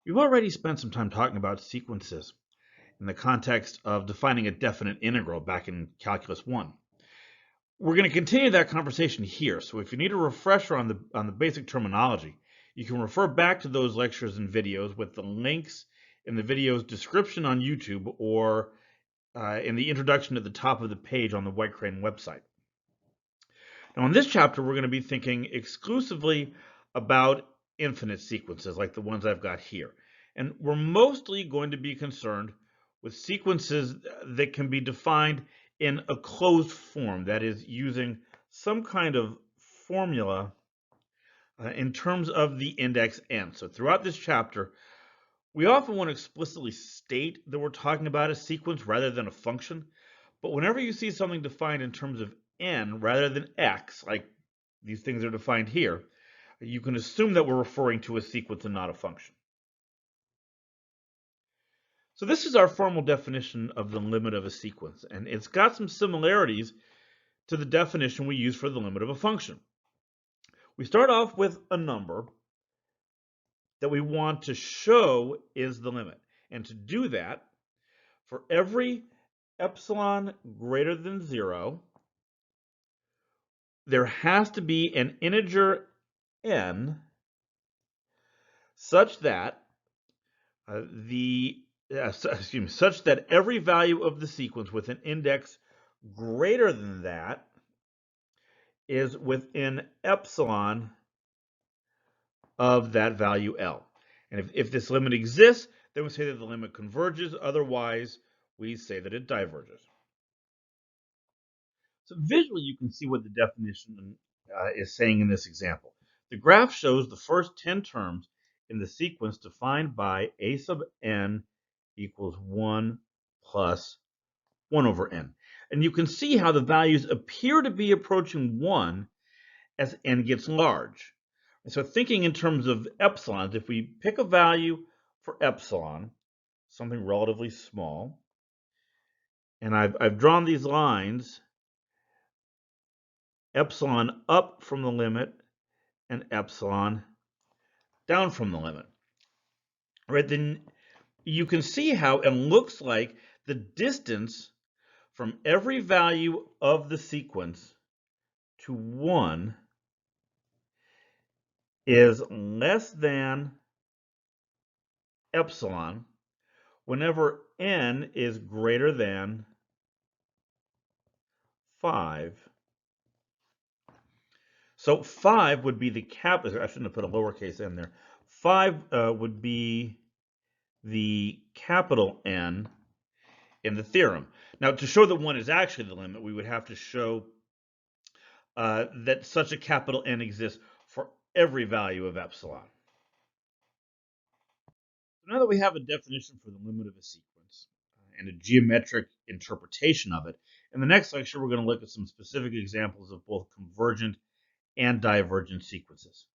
We've already spent some time talking about sequences in the context of defining a definite integral back in Calculus 1. We're going to continue that conversation here, so if you need a refresher on the basic terminology, you can refer back to those lectures and videos with the links in the video's description on YouTube or in the introduction at the top of the page on the White Crane website. Now, in this chapter, we're going to be thinking exclusively about infinite sequences like the ones I've got here. And we're mostly going to be concerned with sequences that can be defined in a closed form, that is, using some kind of formula in terms of the index n. So throughout this chapter, we often want to explicitly state that we're talking about a sequence rather than a function. But whenever you see something defined in terms of n rather than x, like these things are defined here, you can assume that we're referring to a sequence and not a function. So this is our formal definition of the limit of a sequence, and it's got some similarities to the definition we use for the limit of a function. We start off with a number that we want to show is the limit. And to do that, for every epsilon greater than 0, there has to be an integer n such that such that every value of the sequence with an index greater than that is within epsilon of that value L. And if this limit exists, then we say that the limit converges. Otherwise, we say that it diverges. So visually, you can see what the definition is saying in this example. The graph shows the first 10 terms in the sequence defined by a sub n equals 1 plus 1 over n. And you can see how the values appear to be approaching 1 as n gets large. And so thinking in terms of epsilons, if we pick a value for epsilon, something relatively small, and I've drawn these lines, epsilon up from the limit and epsilon down from the limit. Right, then you can see how it looks like the distance from every value of the sequence to 1 is less than epsilon whenever n is greater than 5. So 5 would be the cap. I shouldn't have put a lowercase n there. 5 would be the capital N in the theorem. Now, to show that 1 is actually the limit, we would have to show that such a capital N exists for every value of epsilon. So now that we have a definition for the limit of a sequence and a geometric interpretation of it, in the next lecture, we're going to look at some specific examples of both convergent and divergent sequences.